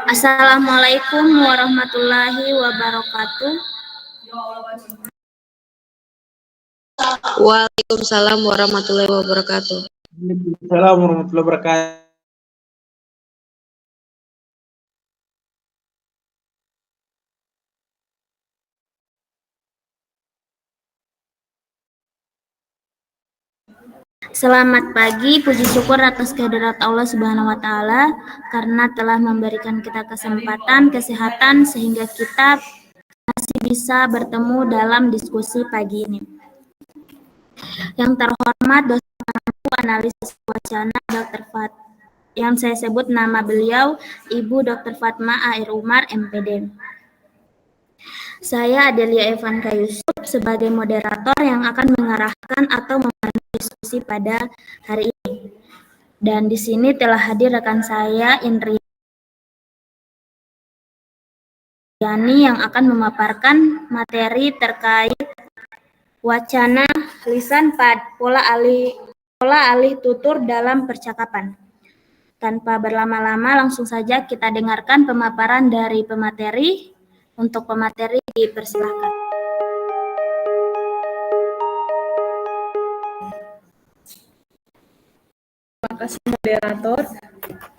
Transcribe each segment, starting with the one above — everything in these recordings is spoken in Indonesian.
Assalamualaikum warahmatullahi wabarakatuh. Waalaikumsalam warahmatullahi wabarakatuh. Waalaikumsalam warahmatullahi wabarakatuh. Selamat pagi, puji syukur atas kehadirat Allah Subhanahu wa Ta'ala karena telah memberikan kita kesempatan, kesehatan sehingga kita masih bisa bertemu dalam diskusi pagi ini. Yang terhormat dosen pengampu analisis wacana Dr. Fat, yang saya sebut nama beliau Ibu Dr. Fatma Air Umar, MPD. Saya Adelia Evanka Yusuf sebagai moderator yang akan mengarahkan atau memandu diskusi pada hari ini. Dan di sini telah hadir rekan saya Indriani yang akan memaparkan materi terkait wacana lisan pola alih tutur dalam percakapan. Tanpa berlama-lama, langsung saja kita dengarkan pemaparan dari pemateri. Untuk pemateri dipersilakan. Terima kasih moderator.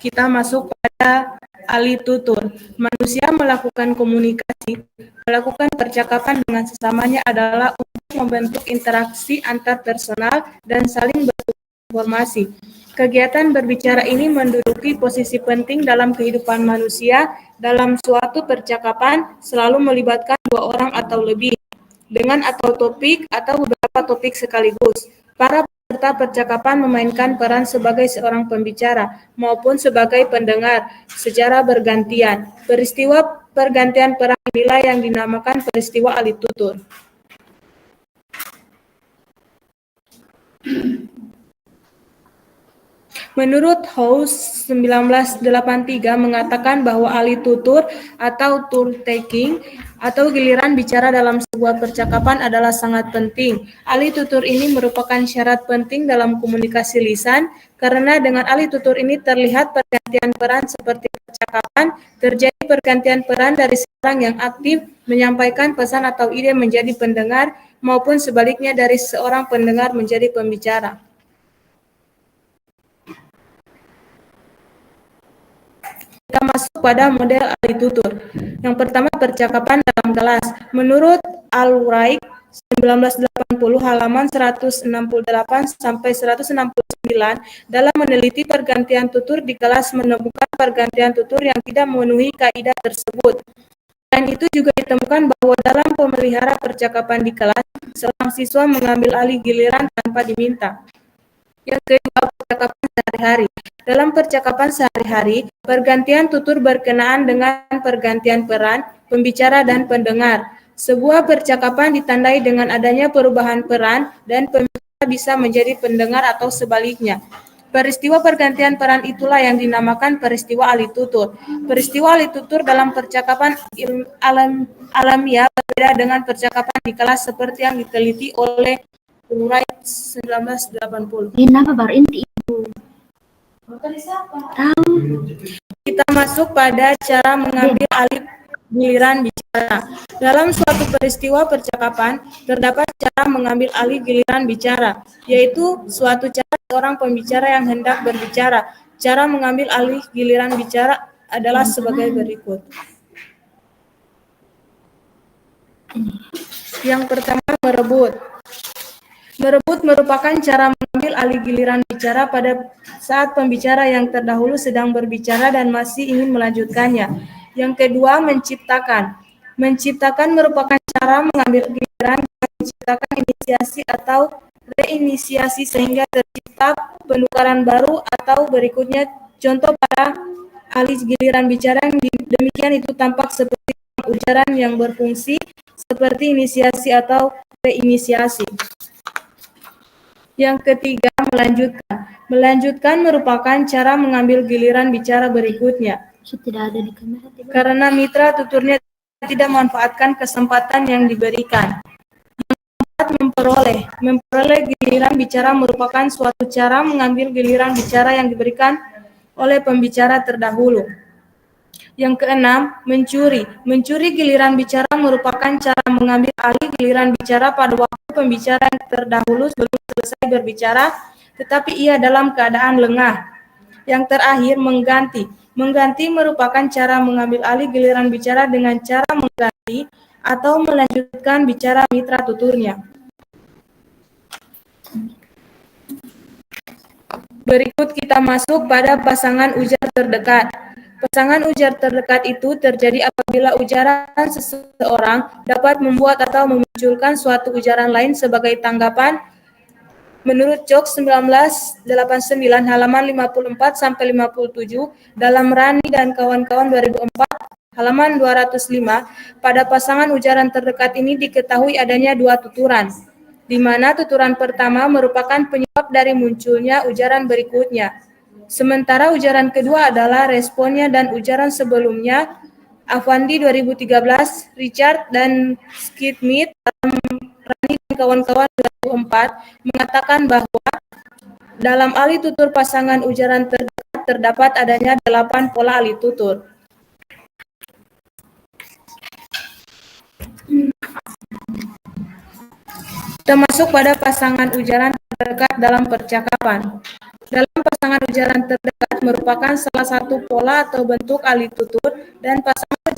Kita masuk pada alih tutur. Manusia melakukan komunikasi, melakukan percakapan dengan sesamanya adalah untuk membentuk interaksi antar personal dan saling bertukar informasi. Kegiatan berbicara ini menduduki posisi penting dalam kehidupan manusia. Dalam suatu percakapan selalu melibatkan dua orang atau lebih, dengan atau topik atau beberapa topik sekaligus. Para peserta percakapan memainkan peran sebagai seorang pembicara maupun sebagai pendengar secara bergantian. Peristiwa pergantian peran inilah yang dinamakan peristiwa alih tutur. Menurut House 1983 mengatakan bahwa alih tutur atau turn taking atau giliran bicara dalam sebuah percakapan adalah sangat penting. Alih tutur ini merupakan syarat penting dalam komunikasi lisan karena dengan alih tutur ini terlihat pergantian peran seperti percakapan, terjadi pergantian peran dari seorang yang aktif menyampaikan pesan atau ide menjadi pendengar maupun sebaliknya dari seorang pendengar menjadi pembicara. Kita masuk pada model alih tutur. Yang pertama, percakapan dalam kelas. Menurut Al-Wright 1980 halaman 168 sampai 169 dalam meneliti pergantian tutur di kelas menemukan pergantian tutur yang tidak memenuhi kaidah tersebut. Selain itu juga ditemukan bahwa dalam pemelihara percakapan di kelas, seorang siswa mengambil alih giliran tanpa diminta. Yang kedua, percakapan sehari-hari. Dalam percakapan sehari-hari, pergantian tutur berkenaan dengan pergantian peran pembicara dan pendengar. Sebuah percakapan ditandai dengan adanya perubahan peran dan pembicara bisa menjadi pendengar atau sebaliknya. Peristiwa pergantian peran itulah yang dinamakan peristiwa alih tutur. Peristiwa alih tutur dalam percakapan alamiah berbeda dengan percakapan di kelas seperti yang diteliti oleh Wright 1980. Kenapa baru inti Ibu? Tahu. Kita masuk pada cara mengambil alih giliran bicara. Dalam suatu peristiwa percakapan, terdapat cara mengambil alih giliran bicara, yaitu suatu cara seorang pembicara yang hendak berbicara. Cara mengambil alih giliran bicara adalah sebagai berikut. Yang pertama, merebut. Merebut merupakan cara mengambil alih giliran bicara pada saat pembicara yang terdahulu sedang berbicara dan masih ingin melanjutkannya. Yang kedua, menciptakan. Menciptakan merupakan cara mengambil giliran dengan menciptakan inisiasi atau reinisiasi sehingga tercipta penukaran baru atau berikutnya. Contoh pada alih giliran bicara yang demikian itu tampak seperti ujaran yang berfungsi seperti inisiasi atau reinisiasi. Yang ketiga, melanjutkan. Melanjutkan merupakan cara mengambil giliran bicara berikutnya. Tidak ada di kamera. Karena mitra tuturnya tidak memanfaatkan kesempatan yang diberikan. Yang keempat, memperoleh. Memperoleh giliran bicara merupakan suatu cara mengambil giliran bicara yang diberikan oleh pembicara terdahulu. Yang keenam, mencuri. Mencuri giliran bicara merupakan cara mengambil alih giliran bicara pada waktu pembicara yang terdahulu belum selesai berbicara, tetapi ia dalam keadaan lengah. Yang terakhir, mengganti. Mengganti merupakan cara mengambil alih giliran bicara dengan cara mengganti atau melanjutkan bicara mitra tuturnya. Berikut kita masuk pada pasangan ujar terdekat. Pasangan ujar terdekat itu terjadi apabila ujaran seseorang dapat membuat atau memunculkan suatu ujaran lain sebagai tanggapan. Menurut Jokes 1989 halaman 54-57 dalam Rani dan kawan-kawan 2004 halaman 205, pada pasangan ujaran terdekat ini diketahui adanya dua tuturan, di mana tuturan pertama merupakan penyebab dari munculnya ujaran berikutnya. Sementara ujaran kedua adalah responnya dan ujaran sebelumnya. Avandi 2013, Richard dan Skidmith dalam Rani dan kawan-kawan 2004 mengatakan bahwa dalam alih tutur pasangan ujaran terdekat terdapat adanya 8 pola alih tutur. Termasuk pada pasangan ujaran terdekat dalam percakapan. Dalam pasangan ujaran terdekat merupakan salah satu pola atau bentuk alih tutur, dan pasangan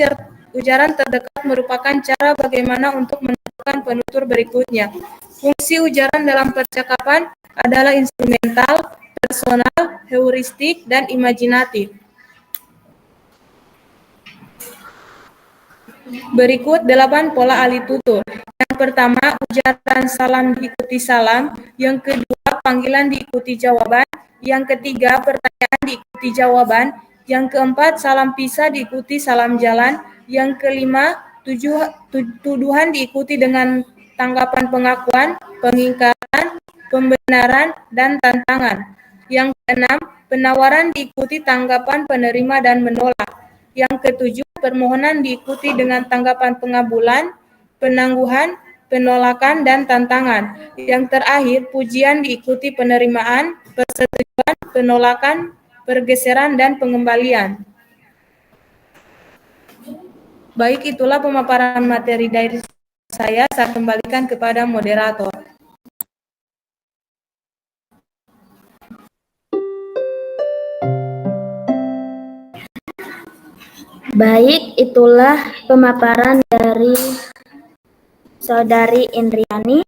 ujaran terdekat merupakan cara bagaimana untuk menentukan penutur berikutnya. Fungsi ujaran dalam percakapan adalah instrumental, personal, heuristik, dan imajinatif. Berikut 8 pola alih tutur. Yang pertama, ujaran salam diikuti salam. Yang kedua, panggilan diikuti jawaban. Yang ketiga, pertanyaan diikuti jawaban. Yang keempat, salam pisah diikuti salam jalan. Yang kelima, tuduhan diikuti dengan tanggapan pengakuan, pengingkaran, pembenaran, dan tantangan. Yang keenam, penawaran diikuti tanggapan penerima dan menolak. Yang ketujuh, permohonan diikuti dengan tanggapan pengabulan, penangguhan, penolakan, dan tantangan. Yang terakhir, pujian diikuti penerimaan, persetujuan, penolakan, pergeseran, dan pengembalian. Baik, itulah pemaparan materi dari saya kembalikan kepada moderator. Baik, itulah pemaparan dari Saudari Indriani.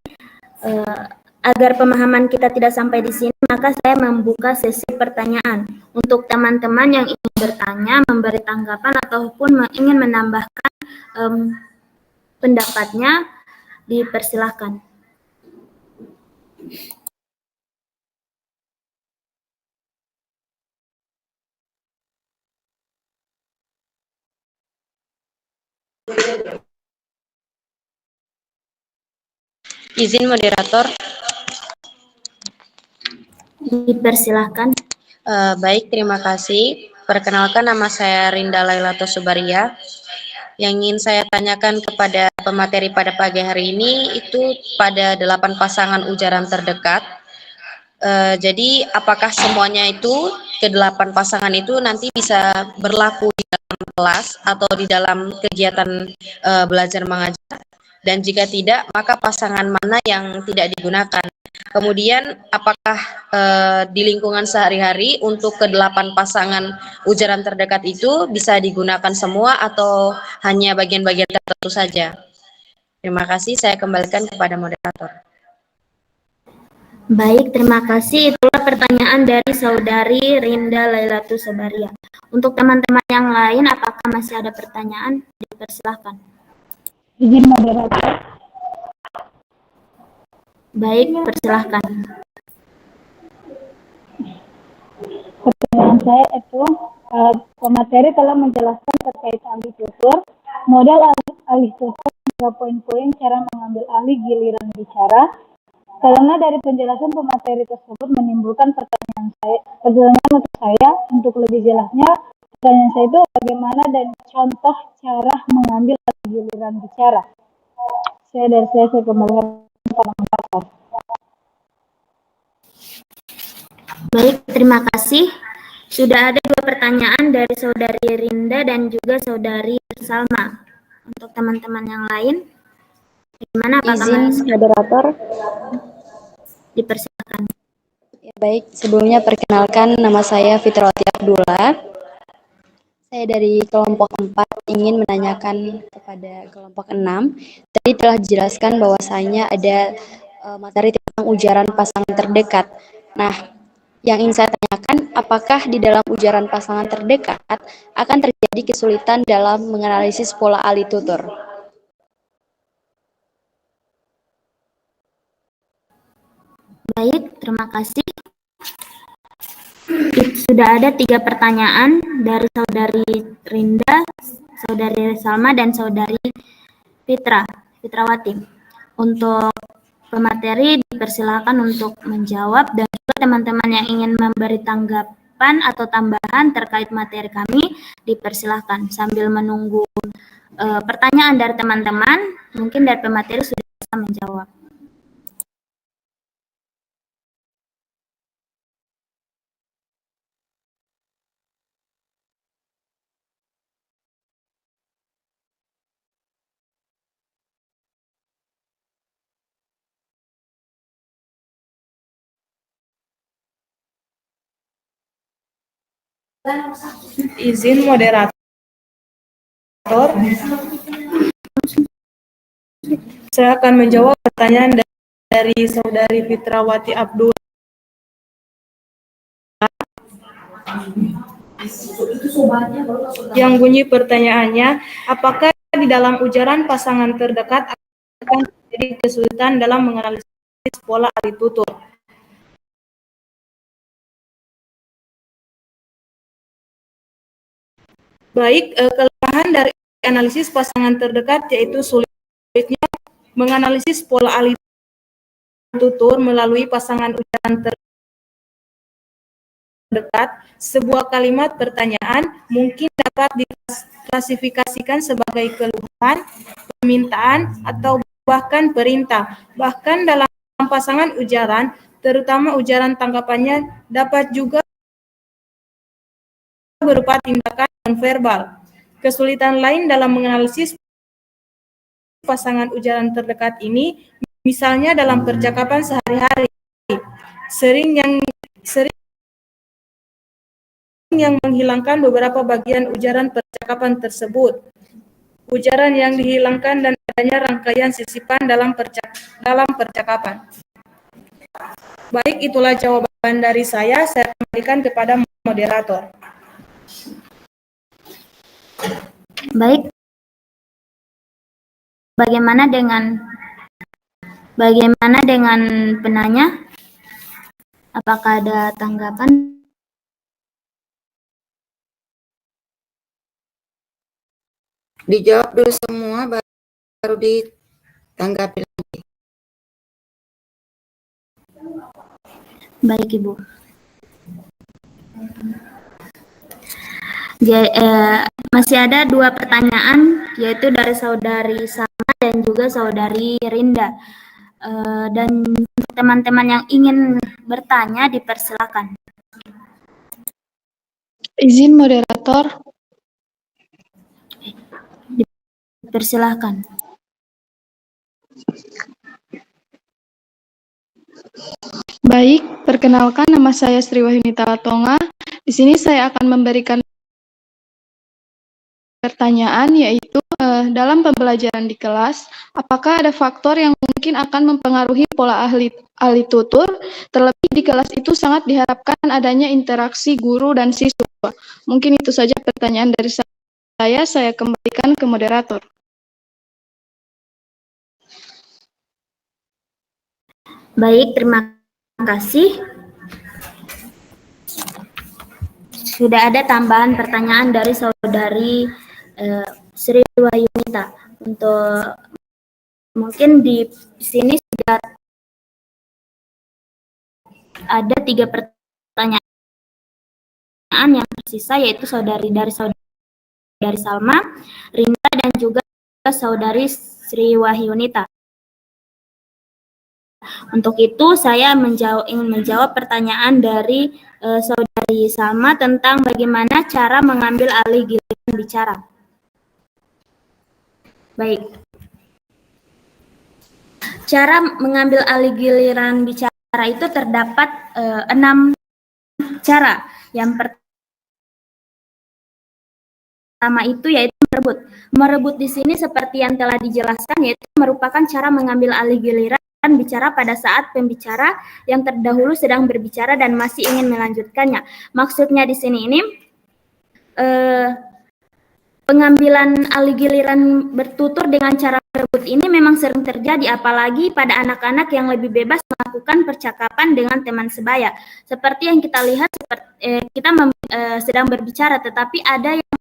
Agar pemahaman kita tidak sampai di sini, maka saya membuka sesi pertanyaan. Untuk teman-teman yang ingin bertanya, memberi tanggapan, ataupun ingin menambahkan pendapatnya, dipersilahkan. Izin moderator. Dipersilahkan. Baik, terima kasih. Perkenalkan, nama saya Rinda Lailato Subaria. Yang ingin saya tanyakan kepada pemateri pada pagi hari ini itu pada 8 pasangan ujaran terdekat. Jadi apakah semuanya itu ke-8 pasangan itu nanti bisa berlaku di dalam kelas atau di dalam kegiatan belajar mengajar? Dan jika tidak, maka pasangan mana yang tidak digunakan? Kemudian, apakah di lingkungan sehari-hari untuk ke-8 pasangan ujaran terdekat itu bisa digunakan semua atau hanya bagian-bagian tertentu saja? Terima kasih, saya kembalikan kepada moderator. Baik, terima kasih. Itulah pertanyaan dari Saudari Rinda Lailatul Subaria. Untuk teman-teman yang lain, apakah masih ada pertanyaan? Dipersilahkan. Izin moderator. Baik, persilahkan. Pertanyaan saya itu, pemateri telah menjelaskan terkait alih tutur, model alih tutur, hingga poin-poin cara mengambil alih giliran bicara. Karena dari penjelasan pemateri tersebut menimbulkan pertanyaan untuk saya, untuk lebih jelasnya, pertanyaan saya itu bagaimana dan contoh cara mengambil alih giliran bicara. Saya kembali kepada moderator. Baik, terima kasih. Sudah ada 2 pertanyaan pertanyaan dari Saudari Rinda dan juga Saudari Salma. Untuk teman-teman yang lain, gimana apakah Izin moderator. dipersilakan? Ya, baik, sebelumnya perkenalkan nama saya Fitrawati Abdullah. Saya dari kelompok 4 ingin menanyakan kepada kelompok 6. Tadi telah dijelaskan bahwasanya ada materi tentang ujaran pasangan terdekat. Nah, yang ingin saya tanyakan, apakah di dalam ujaran pasangan terdekat akan terjadi kesulitan dalam menganalisis pola alitutur? Baik, terima kasih. Sudah ada 3 pertanyaan dari Saudari Rinda, Saudari Salma, dan Saudari Fitrawati. Untuk pemateri dipersilakan untuk menjawab, dan juga teman-teman yang ingin memberi tanggapan atau tambahan terkait materi kami dipersilakan. Sambil menunggu pertanyaan dari teman-teman, mungkin dari pemateri sudah bisa menjawab. Izin moderator. Saya akan menjawab pertanyaan dari Saudari Fitrawati Abdul. Yang bunyi pertanyaannya, apakah di dalam ujaran pasangan terdekat akan terjadi kesulitan dalam menganalisis pola alitutur? Baik, kelemahan dari analisis pasangan terdekat yaitu sulitnya menganalisis pola alitutur melalui pasangan ujaran terdekat. Sebuah kalimat pertanyaan mungkin dapat diklasifikasikan sebagai keluhan, permintaan, atau bahkan perintah. Bahkan dalam pasangan ujaran, terutama ujaran tanggapannya dapat juga berupa tindakan nonverbal. Kesulitan lain dalam menganalisis pasangan ujaran terdekat ini, misalnya dalam percakapan sehari-hari, sering yang menghilangkan beberapa bagian ujaran percakapan tersebut. Ujaran yang dihilangkan dan adanya rangkaian sisipan dalam percakapan. Baik, itulah jawaban dari saya. Saya kembalikan kepada moderator. Baik, bagaimana dengan penanya? Apakah ada tanggapan? Dijawab dulu semua, baru ditanggapi lagi. Baik, Ibu. Masih ada 2 pertanyaan, yaitu dari Saudari Salma dan juga Saudari Rinda. Dan untuk teman-teman yang ingin bertanya, dipersilakan. Izin moderator. Dipersilakan. Baik, perkenalkan nama saya Sri Wahyunita Latonga. Di sini saya akan memberikan pertanyaan, yaitu dalam pembelajaran di kelas, apakah ada faktor yang mungkin akan mempengaruhi pola alitutur, terlebih di kelas itu sangat diharapkan adanya interaksi guru dan siswa. Mungkin itu saja pertanyaan dari saya kembalikan ke moderator. Baik, terima kasih. Sudah ada tambahan pertanyaan dari Saudari Sri Wahyunita. Untuk mungkin di sini sudah ada 3 pertanyaan yang tersisa, yaitu dari Saudari Salma, Rinda, dan juga Saudari Sri Wahyunita. Untuk itu saya ingin menjawab pertanyaan dari Saudari dari Salma tentang bagaimana cara mengambil alih giliran bicara. Baik. Cara mengambil alih giliran bicara itu terdapat 6 cara. Yang pertama itu yaitu merebut. Merebut di sini seperti yang telah dijelaskan, yaitu merupakan cara mengambil alih giliran bicara pada saat pembicara yang terdahulu sedang berbicara dan masih ingin melanjutkannya. Maksudnya di sini ini pengambilan alih giliran bertutur dengan cara merebut ini memang sering terjadi, apalagi pada anak-anak yang lebih bebas melakukan percakapan dengan teman sebaya. Seperti yang kita lihat, kita sedang berbicara, tetapi ada yang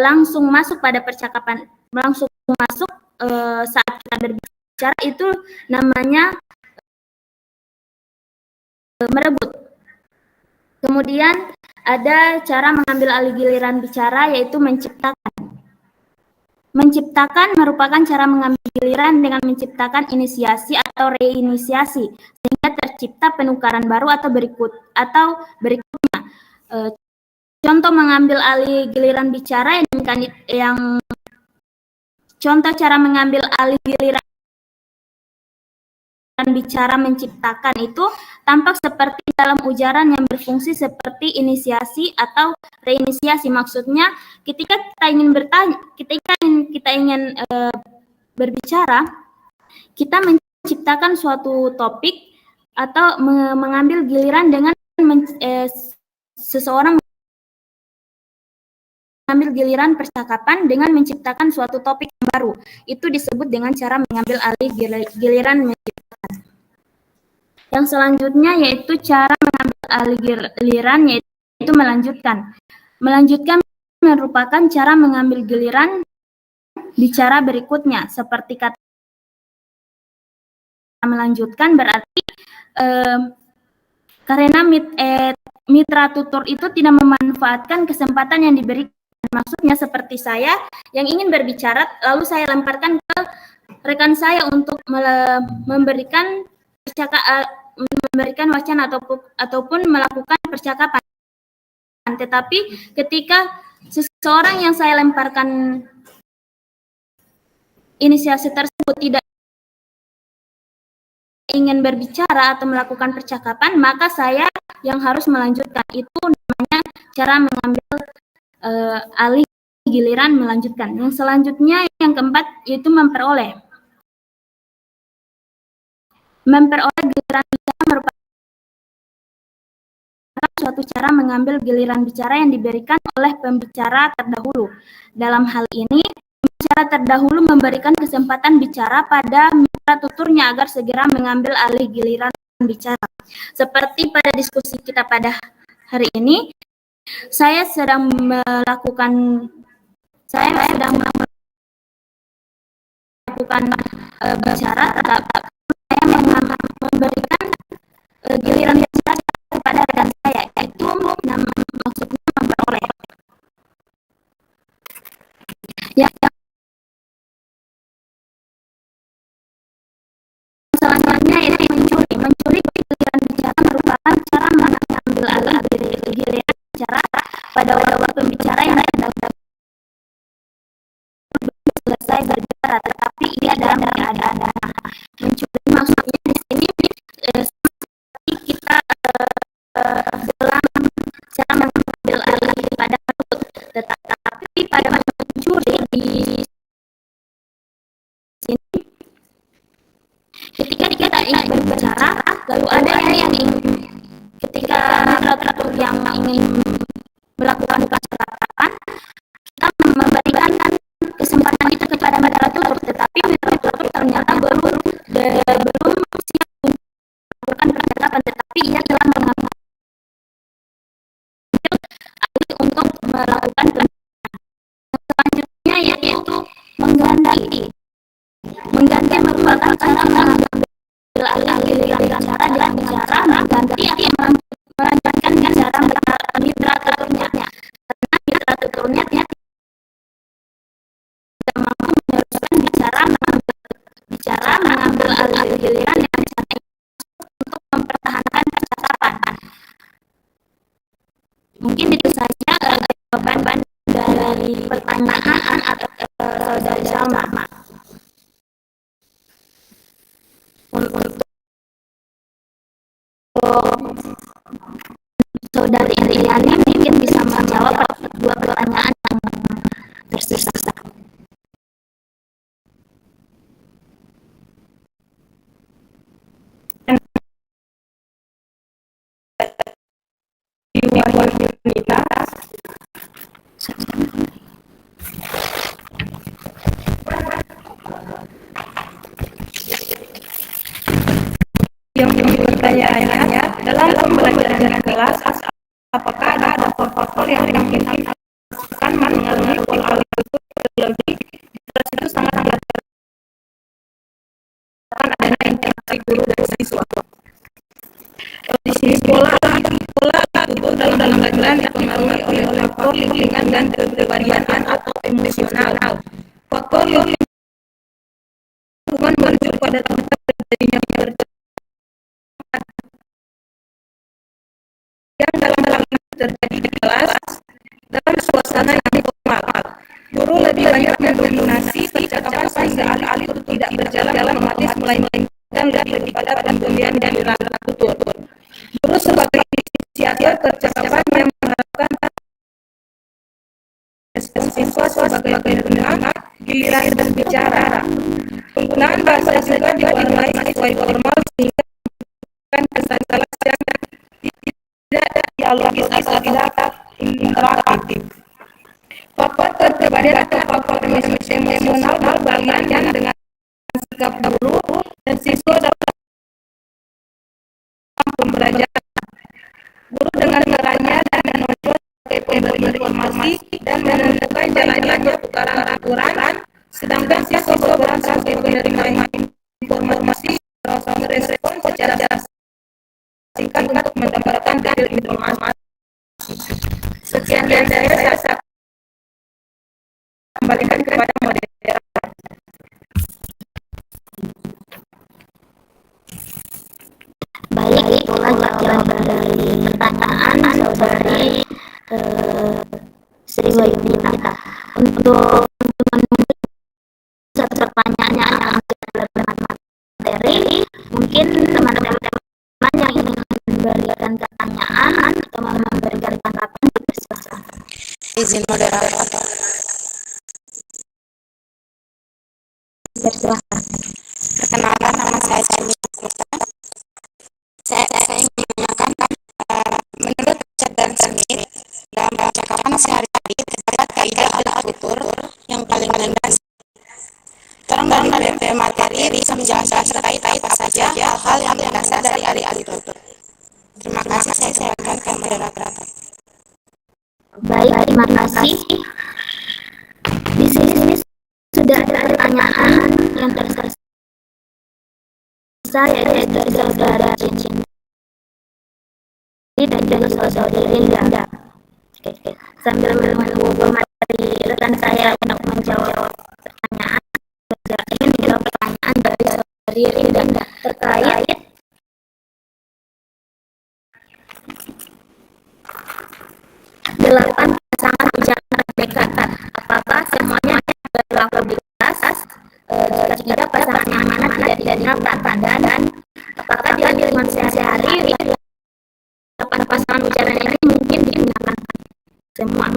langsung masuk pada percakapan, langsung masuk saat kita berbicara, itu namanya merebut. Kemudian ada cara mengambil alih giliran bicara, yaitu menciptakan. Menciptakan merupakan cara mengambil giliran dengan menciptakan inisiasi atau reinisiasi, sehingga tercipta penukaran baru atau berikutnya. Contoh mengambil alih giliran bicara yang contoh cara mengambil alih giliran bicara menciptakan itu tampak seperti dalam ujaran yang berfungsi seperti inisiasi atau reinisiasi. Maksudnya ketika kita ingin berbicara, kita menciptakan suatu topik atau mengambil giliran dengan seseorang mengambil giliran percakapan dengan menciptakan suatu topik yang baru. Itu disebut dengan cara mengambil alih giliran menciptakan. Yang selanjutnya yaitu cara mengambil alih giliran, yaitu melanjutkan. Melanjutkan merupakan cara mengambil giliran bicara berikutnya. Seperti kata melanjutkan berarti karena mitra tutur itu tidak memanfaatkan kesempatan yang diberikan. Maksudnya seperti saya yang ingin berbicara, lalu saya lemparkan ke rekan saya untuk memberikan wacana ataupun melakukan percakapan. Tetapi ketika seseorang yang saya lemparkan inisiasi tersebut tidak ingin berbicara atau melakukan percakapan, maka saya yang harus melanjutkan. Itu namanya cara mengambil alih giliran melanjutkan. Yang selanjutnya, yang keempat, yaitu memperoleh. Memperoleh giliran bicara merupakan suatu cara mengambil giliran bicara yang diberikan oleh pembicara terdahulu. Dalam hal ini, pembicara terdahulu memberikan kesempatan bicara pada mitra tuturnya agar segera mengambil alih giliran bicara. Seperti pada diskusi kita pada hari ini, saya sedang melakukan bicara, tetapi saya memberikan giliran bicara kepada rekan saya, yaitu maksudnya memperoleh. Yang selanjutnya ini mencuri. Mencuri giliran bicara merupakan cara mengambil alih giliran bicara pada waktu pembicara yang selesai berbicara, tetapi ia dalam keadaan mencuri. Maksudnya di sini seperti kita dalam cara mengambil alih pada merebut, tetapi pada mencuri di sini ketika kita ingin berbicara, lalu ada yang ingin ketika mitra tutur yang ingin melakukan percakapan, kita memberikan kesempatan itu kepada mitra tutur, tetapi mitra tutur ternyata belum siap melakukan percakapan, tetapi ia telah mengambil alih untuk melakukan percakapan. Selanjutnya yaitu mengganti. Mengganti merupakan cara mengambil alih bicara dengan cara mengganti atau melanjutkan bicara mitra tuturnya. Karena mitra tuturnya tidak mampu meneruskan bicara mengambil alih giliran dengan cara untuk mempertahankan percakapan. Saudari Riani mungkin bisa menjawab dua pertanyaan yang tersisa. Yang pertanyaannya, dalam pembelajaran kelas, apakah ada faktor yang mungkin akan mengalami pola terlebih di kelas itu sangat diharapkan adanya interaksi guru dan siswa. Di sini pola tutur dalam pelajaran dipengaruhi oleh faktor lingkungan dan kepribadian atau emosional. Faktor lingkungan merujuk pada tempat terjadinya yang dalam terjadi di kelas dalam suasana yang formal. Guru lebih banyak mendominasi percakapan sehingga alih-alih itu tidak berjalan otomatis melainkan lebih pada pemberian dan tutur. Guru sebagai inisiator percakapan yang mengharapkan respon siswa sebagai pendengar giliran berbicara. Penggunaan bahasa juga diwarnai sesuai formal sehingga kesan kelas yang tidak dialogis atau tidak interaktif. Faktor kepribadian atau faktor emosional bagian yang dengan sikap guru dan siswa dalam pembelajaran. Guru dengan caranya dan menonjol sebagai pemberi informasi dan menentukan jalannya pertukaran aturan, sedangkan siswa berperan sebagai penerima informasi atau merespon secara singkat untuk mendapatkan detail informasi. Sekian dari saya kembalikan kepada moderator. Baik, itulah jawaban dari pertanyaan saudari Sri Wahyunita. Untuk satu pertanyaannya yang materi, mungkin teman-teman yang ingin memberikan pertanyaan atau memberikan tanggapan dipersilakan. Izin moderator. Persilakan. Perkenalkan, nama saya Cami. Saya ingin menanyakan, menurut Richard dan Smith, dalam percakapan sehari-hari terdapat kaidah alih-tutur yang paling ringkas. Tolong dari materi bisa menjelaskan terkait apa saja hal-hal yang mendasar dari alih-tutur. Terima kasih, saya serahkan ke moderator. Baik, terima kasih. Di sini sudah ada pertanyaan yang tersisa, yaitu dari saudara Cincin dan juga saudari Linda. Sambil menunggu pemateri rekan saya untuk menjawab pertanyaan, saya ingin menjawab pertanyaan dari saudari Linda terkait delapan pasangan ujian terdekat. Apakah semuanya berlaku di kelas? Jika tidak, pasangan yang mana tidak digunakan, dan apakah di lingkungan sehari-hari delapan pasangan ujian ini mungkin digunakan semua?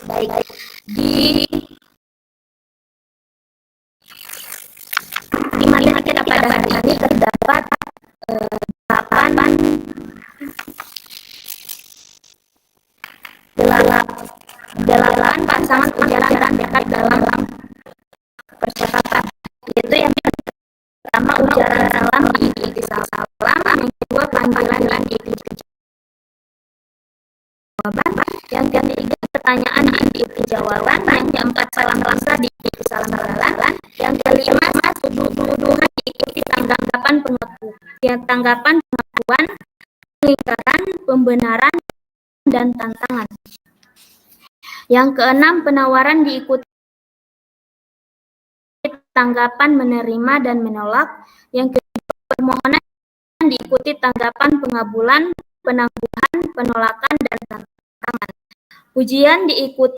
Baik, di materi kita pada hari ini terdapat delapan pasangan ujaran dekat dalam percakapan, yaitu yang pertama ujaran salam diikuti salam, yang kedua panggilan diikuti jawaban, yang ketiga pertanyaan diikuti jawaban, yang keempat salam rasa diikuti salam halan, yang kelima tuduhan diikuti tanggapan pengakuan, pengingkaran, pembenaran, dan tantangan. Yang keenam penawaran diikuti tanggapan menerima dan menolak. Yang kedua permohonan diikuti tanggapan pengabulan, penangguhan, penolakan, dan tantangan. Ujian diikuti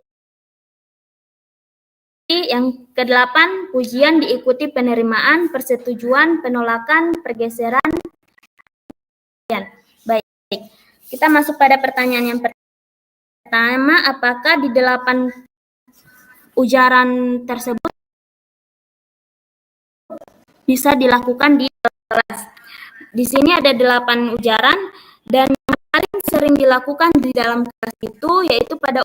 yang kedelapan, ujian diikuti penerimaan, persetujuan, penolakan, pergeseran, Baik, kita masuk pada pertanyaan yang pertama, apakah di 8 ujaran tersebut bisa dilakukan di kelas? Di sini ada 8 ujaran, dan yang paling sering dilakukan di dalam kelas itu yaitu pada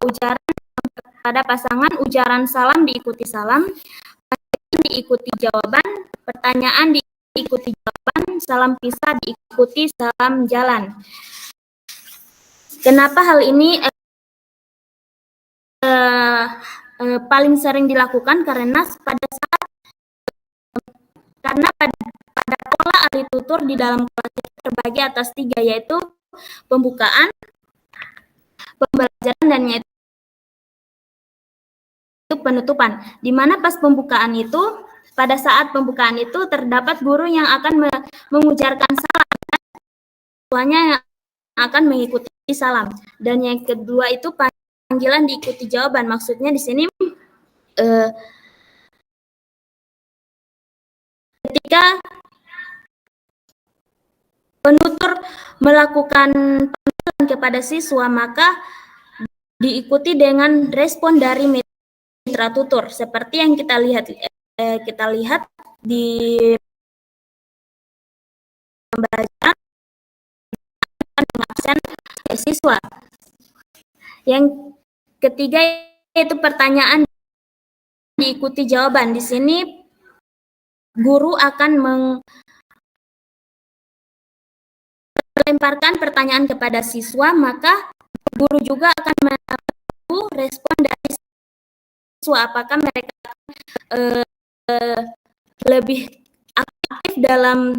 pasangan ujaran salam diikuti salam, diikuti jawaban, pertanyaan diikuti jawaban, salam pisah diikuti salam jalan. Kenapa hal ini paling sering dilakukan? Karena pada pola ahli tutur di dalam kelas itu terbagi atas 3, yaitu pembukaan, pembelajaran, dan yaitu penutupan. Di mana pas pembukaan itu, pada saat pembukaan itu terdapat guru yang akan mengujarkan salam, siswanya yang akan mengikuti salam. Dan yang kedua itu panggilan diikuti jawaban. Maksudnya di sini ketika penutur melakukan panggilan kepada siswa, maka diikuti dengan respon dari mitra tutur, seperti yang kita lihat di pembelajaran absen siswa. Yang ketiga yaitu pertanyaan diikuti jawaban. Di sini guru akan melemparkan pertanyaan kepada siswa, maka guru juga akan menunggu respon dari siswa, apakah mereka lebih aktif dalam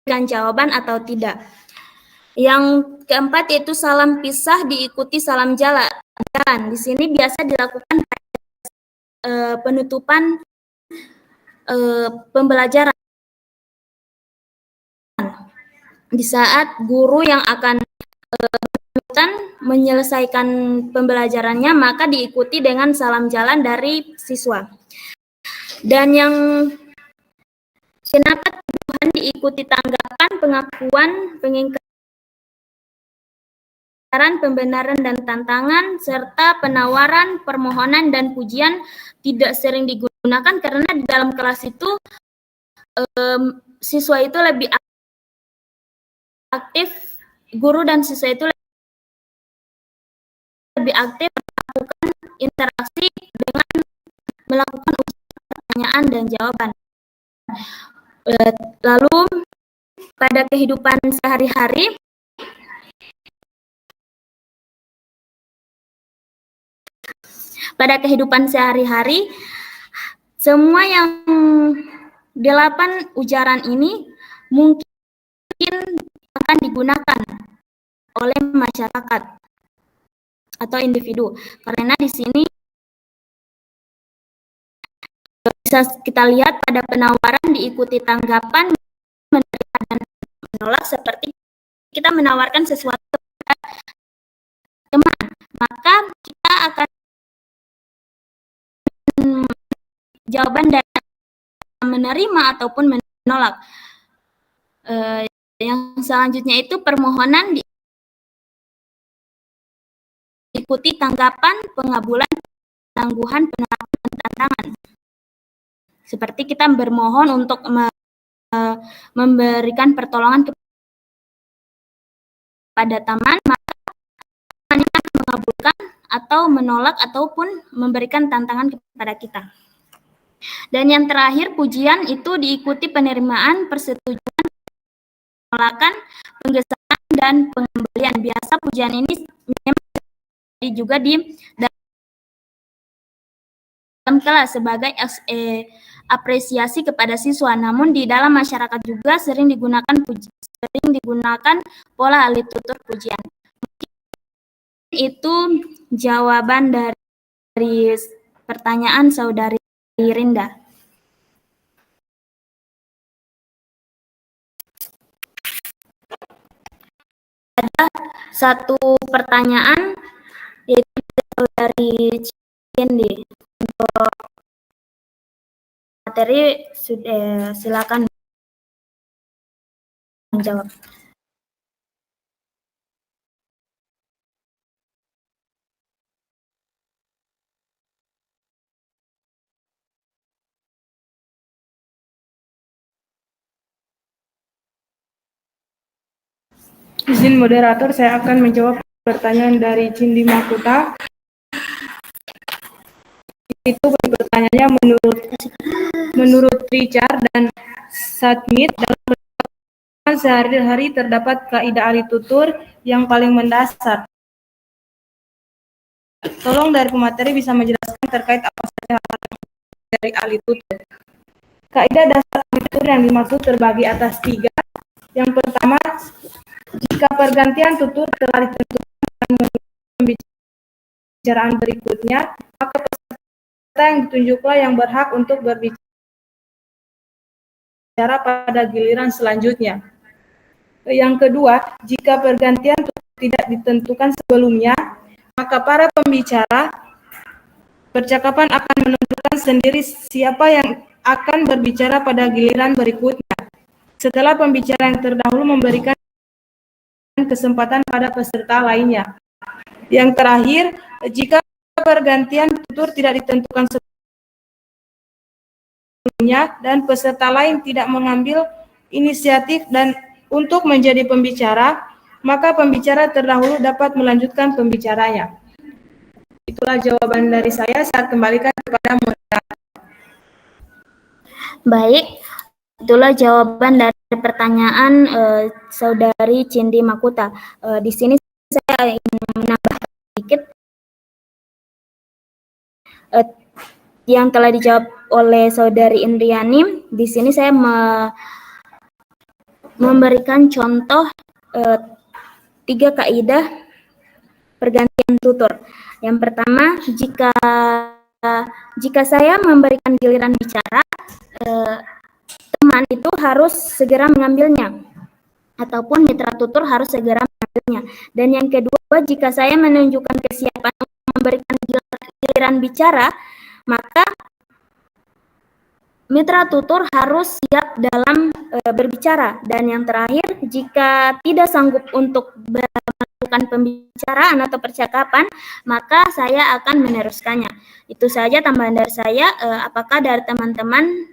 memberikan jawaban atau tidak. Yang keempat yaitu salam pisah diikuti salam jalan. Di sini biasa dilakukan penutupan pembelajaran. Di saat guru yang akan menyelesaikan pembelajarannya, maka diikuti dengan salam jalan dari siswa. Dan yang kenapa tuduhan diikuti tanggapan, pengakuan, pengingkaran, pembenaran dan tantangan, serta penawaran, permohonan, dan pujian tidak sering digunakan karena di dalam kelas itu siswa itu lebih aktif, guru dan siswa itu lebih aktif melakukan interaksi dengan melakukan pertanyaan dan jawaban. Lalu pada kehidupan sehari-hari, semua yang 8 ujaran ini mungkin akan digunakan oleh masyarakat atau individu, karena di sini bisa kita lihat pada penawaran diikuti tanggapan, menerima dan menolak, seperti kita menawarkan sesuatu kepada teman, maka kita akan jawaban dari menerima ataupun menolak. Yang selanjutnya itu permohonan diikuti tanggapan, pengabulan, penangguhan, penerapan, tantangan. Seperti kita bermohon untuk memberikan pertolongan kepada teman, maka teman akan mengabulkan atau menolak ataupun memberikan tantangan kepada kita. Dan yang terakhir, pujian itu diikuti penerimaan, persetujuan, penolakan, penggesakan, dan pengembalian. Biasa pujian ini juga di dalam kelas sebagai apresiasi kepada siswa, namun di dalam masyarakat juga sering digunakan pola ahli tutur pujian. Itu jawaban dari pertanyaan Saudari Rinda. Ada satu pertanyaan yaitu Saudari Cindy. Untuk materi silakan. menjawab. Izin moderator, saya akan menjawab pertanyaan dari Cindi Makuta. Itu pertanyaannya menurut Richard dan Smith, dalam kehidupan sehari-hari terdapat kaidah ahli tutur yang paling mendasar. Tolong dari pemateri bisa menjelaskan terkait apa saja hal dari ahli tutur. Kaidah dasar ahli tutur yang dimaksud terbagi atas 3. Yang pertama, jika pergantian tutur telah ditentukan dalam pembicaraan berikutnya, maka peserta yang ditunjuklah yang berhak untuk berbicara pada giliran selanjutnya. Yang kedua, jika pergantian tutur tidak ditentukan sebelumnya, maka para pembicara percakapan akan menentukan sendiri siapa yang akan berbicara pada giliran berikutnya, setelah pembicara yang terdahulu memberikan kesempatan pada peserta lainnya. Yang terakhir, jika pergantian tutur tidak ditentukan sebelumnya dan peserta lain tidak mengambil inisiatif dan untuk menjadi pembicara, maka pembicara terdahulu dapat melanjutkan pembicaranya. Itulah jawaban dari saya kembalikan kepada moderator. Baik, itulah jawaban dari pertanyaan Saudari Cindi Makuta. Di sini saya ingin menambahkan sedikit yang telah dijawab oleh Saudari Indriani. Di sini saya memberikan contoh 3 kaidah pergantian tutur. Yang pertama, jika saya memberikan giliran bicara, teman itu harus segera mengambilnya, ataupun mitra tutur harus segera mengambilnya. Dan yang kedua, jika saya menunjukkan kesiapan untuk memberikan giliran bicara, maka mitra tutur harus siap dalam berbicara. Dan yang terakhir, jika tidak sanggup untuk melakukan pembicaraan atau percakapan, maka saya akan meneruskannya. Itu saja tambahan dari saya. Apakah dari teman-teman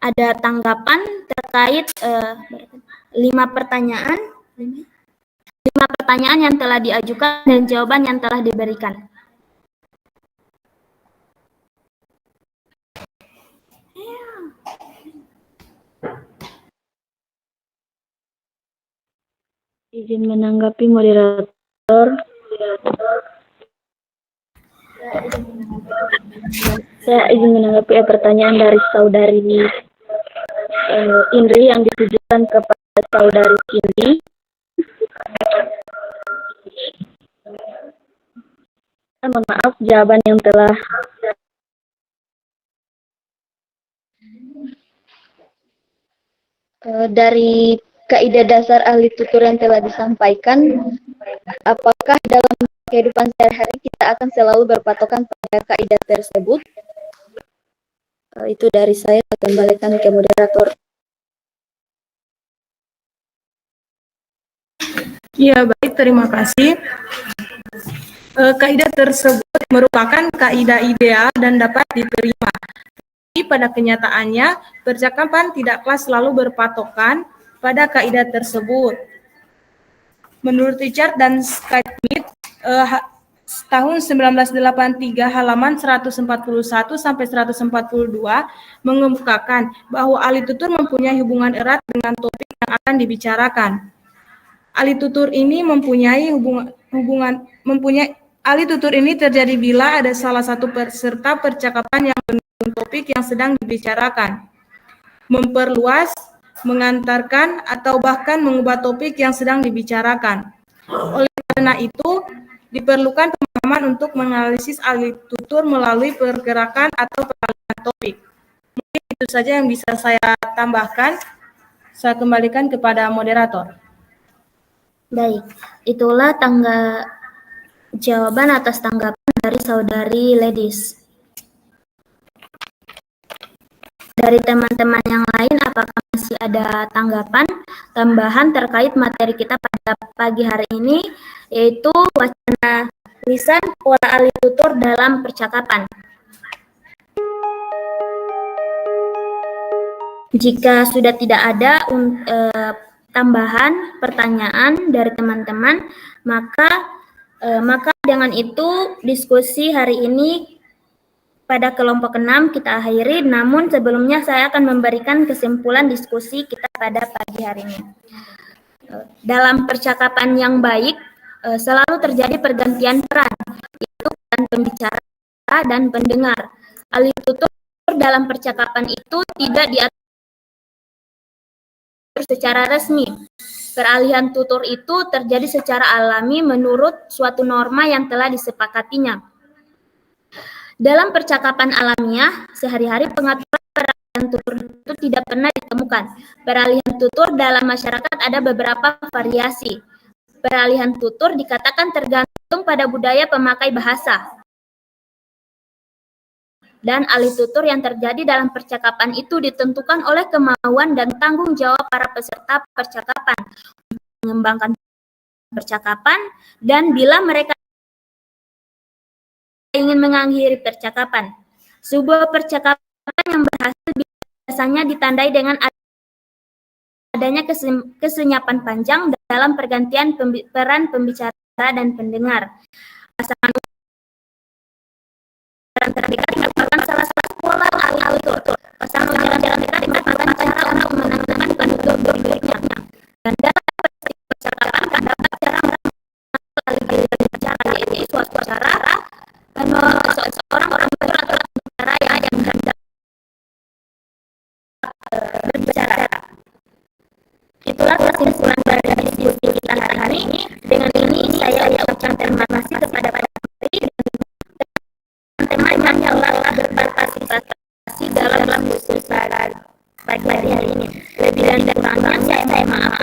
ada tanggapan terkait 5 pertanyaan yang telah diajukan dan jawaban yang telah diberikan? Izin menanggapi moderator. Saya izin menanggapi pertanyaan dari Saudari Indri yang ditujukan kepada Saudari Cindi. Mohon maaf, jawaban yang telah dari kaidah dasar ahli tutur yang telah disampaikan, apakah dalam kehidupan sehari-hari kita akan selalu berpatokan pada kaidah tersebut? Itu dari saya, kembalikan ke moderator. Ya, baik, terima kasih. Kaidah tersebut merupakan kaidah ideal dan dapat diterima. Tapi pada kenyataannya, percakapan tidaklah selalu berpatokan pada kaidah tersebut. Menurut Richard dan Smith, tahun 1983 halaman 141 sampai 142 mengemukakan bahwa ahli tutur mempunyai hubungan erat dengan topik yang akan dibicarakan. Ahli tutur ini ahli tutur ini terjadi bila ada salah satu peserta percakapan yang mendukung topik yang sedang dibicarakan, memperluas, mengantarkan, atau bahkan mengubah topik yang sedang dibicarakan. Oleh karena itu, diperlukan pemahaman untuk menganalisis ahli tutur melalui pergerakan atau peralihan topik. Mungkin itu saja yang bisa saya tambahkan. Saya kembalikan kepada moderator. Baik, itulah jawaban atas tanggapan dari Saudari Ledis. Dari teman-teman yang lain, apakah masih masih ada tanggapan tambahan terkait materi kita pada pagi hari ini, yaitu wacana lisan pola alih tutur dalam percakapan. Jika sudah tidak ada tambahan pertanyaan dari teman-teman, maka dengan itu diskusi hari ini pada kelompok 6 kita akhiri. Namun sebelumnya saya akan memberikan kesimpulan diskusi kita pada pagi hari ini. Dalam percakapan yang baik, selalu terjadi pergantian peran, yaitu peran pembicara dan pendengar. Alih tutur dalam percakapan itu tidak diatur secara resmi. Peralihan tutur itu terjadi secara alami menurut suatu norma yang telah disepakatinya. Dalam percakapan alamiah, sehari-hari pengaturan peralihan tutur itu tidak pernah ditemukan. Peralihan tutur dalam masyarakat ada beberapa variasi. Peralihan tutur dikatakan tergantung pada budaya pemakai bahasa. Dan alih tutur yang terjadi dalam percakapan itu ditentukan oleh kemauan dan tanggung jawab para peserta percakapan mengembangkan percakapan, dan bila mereka ingin mengakhiri percakapan. Sebuah percakapan yang berhasil biasanya ditandai dengan adanya kesenyapan panjang dalam pergantian peran pembicara dan pendengar. Pasangan terdekat merupakan salah satu pola alih tutur. Pasangan jalan dekat merupakan cara untuk menentukan penutur berikutnya. Dan dalam percakapan terdapat cara alih bicara, yaitu suatu cara seorang penutur atau bicara yang hendak berbicara. Itulah kesimpulan dari diskusi kita hari ini. Dengan ini saya ucapkan terima kasih kepada Pak teman-teman yang telah berpartisipasi dalam diskusi pada pagi hari ini. Lebih dan kurangnya saya maaf